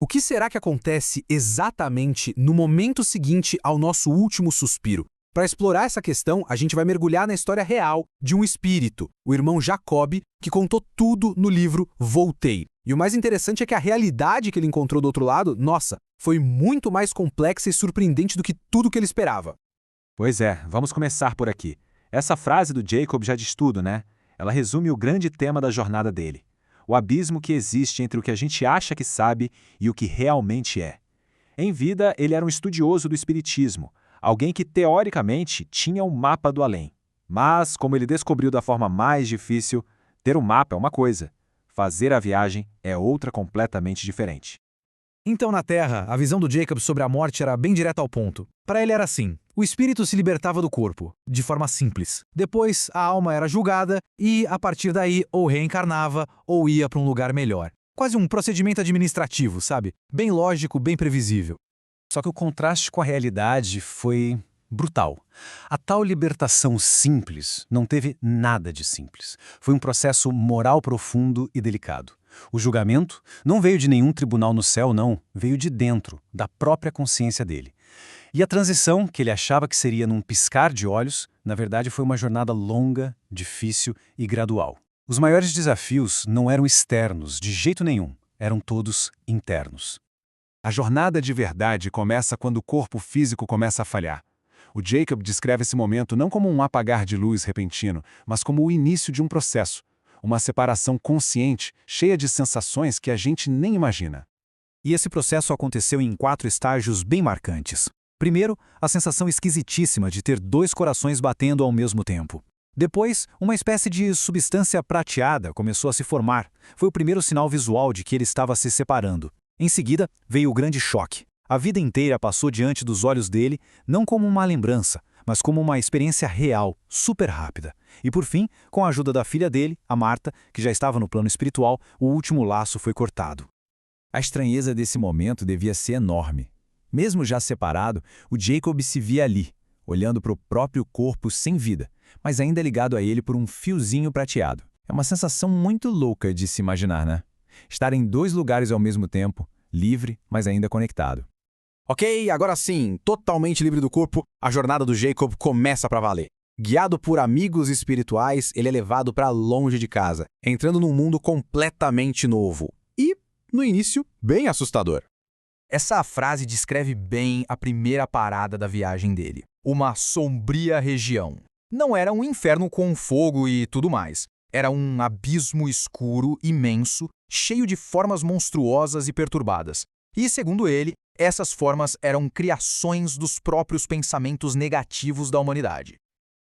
O que será que acontece exatamente no momento seguinte ao nosso último suspiro? Para explorar essa questão, a gente vai mergulhar na história real de um espírito, o irmão Jacob, que contou tudo no livro Voltei. E o mais interessante é que a realidade que ele encontrou do outro lado, nossa, foi muito mais complexa e surpreendente do que tudo que ele esperava. Pois é, vamos começar por aqui. Essa frase do Jacob já diz tudo, né? Ela resume o grande tema da jornada dele. O abismo que existe entre o que a gente acha que sabe e o que realmente é. Em vida, ele era um estudioso do espiritismo, alguém que teoricamente tinha um mapa do além. Mas, como ele descobriu da forma mais difícil, ter um mapa é uma coisa, fazer a viagem é outra completamente diferente. Então, na Terra, a visão do Jacob sobre a morte era bem direta ao ponto. Para ele era assim: o espírito se libertava do corpo, de forma simples. Depois, a alma era julgada e, a partir daí, ou reencarnava ou ia para um lugar melhor. Quase um procedimento administrativo, sabe? Bem lógico, bem previsível. Só que o contraste com a realidade foi brutal. A tal libertação simples não teve nada de simples. Foi um processo moral profundo e delicado. O julgamento não veio de nenhum tribunal no céu, não. Veio de dentro, da própria consciência dele. E a transição, que ele achava que seria num piscar de olhos, na verdade foi uma jornada longa, difícil e gradual. Os maiores desafios não eram externos, de jeito nenhum. Eram todos internos. A jornada de verdade começa quando o corpo físico começa a falhar. O Jacob descreve esse momento não como um apagar de luz repentino, mas como o início de um processo. Uma separação consciente, cheia de sensações que a gente nem imagina. E esse processo aconteceu em 4 estágios bem marcantes. Primeiro, a sensação esquisitíssima de ter 2 corações batendo ao mesmo tempo. Depois, uma espécie de substância prateada começou a se formar. Foi o primeiro sinal visual de que ele estava se separando. Em seguida, veio o grande choque. A vida inteira passou diante dos olhos dele, não como uma lembrança, mas como uma experiência real, super rápida. E por fim, com a ajuda da filha dele, a Marta, que já estava no plano espiritual, o último laço foi cortado. A estranheza desse momento devia ser enorme. Mesmo já separado, o Jacob se via ali, olhando para o próprio corpo sem vida, mas ainda ligado a ele por um fiozinho prateado. É uma sensação muito louca de se imaginar, né? Estar em 2 lugares ao mesmo tempo, livre, mas ainda conectado. Ok, agora sim, totalmente livre do corpo, a jornada do Jacob começa para valer. Guiado por amigos espirituais, ele é levado para longe de casa, entrando num mundo completamente novo. E, no início, bem assustador. Essa frase descreve bem a primeira parada da viagem dele. Uma sombria região. Não era um inferno com fogo e tudo mais. Era um abismo escuro, imenso, cheio de formas monstruosas e perturbadas. E, segundo ele, essas formas eram criações dos próprios pensamentos negativos da humanidade.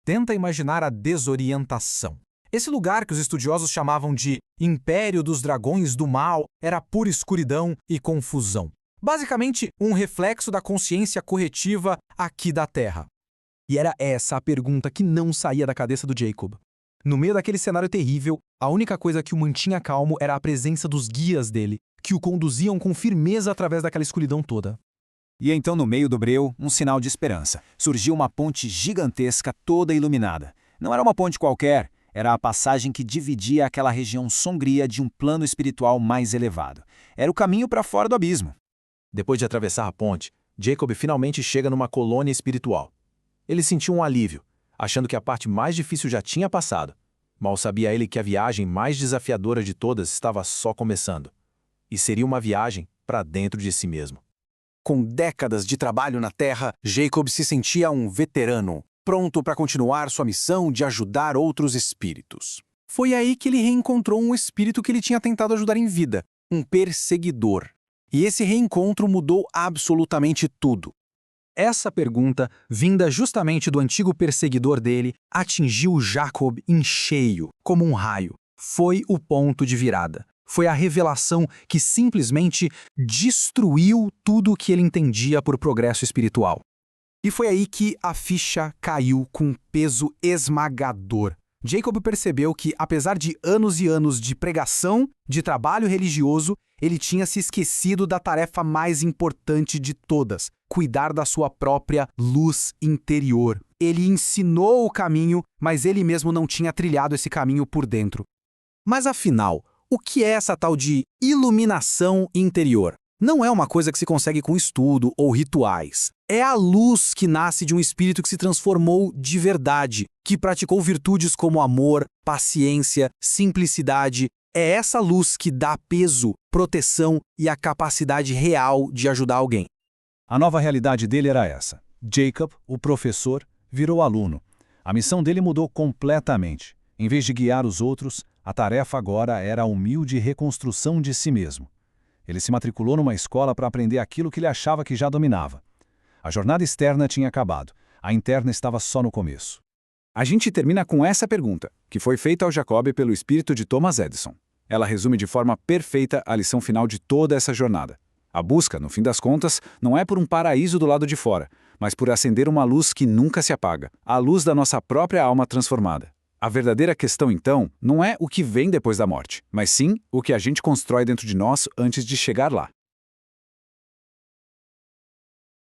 Tenta imaginar a desorientação. Esse lugar que os estudiosos chamavam de Império dos Dragões do Mal era pura escuridão e confusão. Basicamente, um reflexo da consciência corretiva aqui da Terra. E era essa a pergunta que não saía da cabeça do Jacob. No meio daquele cenário terrível, a única coisa que o mantinha calmo era a presença dos guias dele, que o conduziam com firmeza através daquela escuridão toda. E então, no meio do breu, um sinal de esperança. Surgiu uma ponte gigantesca toda iluminada. Não era uma ponte qualquer, era a passagem que dividia aquela região sombria de um plano espiritual mais elevado. Era o caminho para fora do abismo. Depois de atravessar a ponte, Jacob finalmente chega numa colônia espiritual. Ele sentiu um alívio, achando que a parte mais difícil já tinha passado. Mal sabia ele que a viagem mais desafiadora de todas estava só começando. E seria uma viagem para dentro de si mesmo. Com décadas de trabalho na Terra, Jacob se sentia um veterano, pronto para continuar sua missão de ajudar outros espíritos. Foi aí que ele reencontrou um espírito que ele tinha tentado ajudar em vida, um perseguidor. E esse reencontro mudou absolutamente tudo. Essa pergunta, vinda justamente do antigo perseguidor dele, atingiu Jacob em cheio, como um raio. Foi o ponto de virada. Foi a revelação que simplesmente destruiu tudo o que ele entendia por progresso espiritual. E foi aí que a ficha caiu com um peso esmagador. Jacob percebeu que, apesar de anos e anos de pregação, de trabalho religioso, ele tinha se esquecido da tarefa mais importante de todas, cuidar da sua própria luz interior. Ele ensinou o caminho, mas ele mesmo não tinha trilhado esse caminho por dentro. Mas afinal, o que é essa tal de iluminação interior? Não é uma coisa que se consegue com estudo ou rituais. É a luz que nasce de um espírito que se transformou de verdade, que praticou virtudes como amor, paciência, simplicidade. É essa luz que dá peso, proteção e a capacidade real de ajudar alguém. A nova realidade dele era essa. Jacob, o professor, virou aluno. A missão dele mudou completamente. Em vez de guiar os outros, a tarefa agora era a humilde reconstrução de si mesmo. Ele se matriculou numa escola para aprender aquilo que ele achava que já dominava. A jornada externa tinha acabado. A interna estava só no começo. A gente termina com essa pergunta, que foi feita ao Jacob pelo espírito de Thomas Edison. Ela resume de forma perfeita a lição final de toda essa jornada. A busca, no fim das contas, não é por um paraíso do lado de fora, mas por acender uma luz que nunca se apaga, a luz da nossa própria alma transformada. A verdadeira questão, então, não é o que vem depois da morte, mas sim o que a gente constrói dentro de nós antes de chegar lá.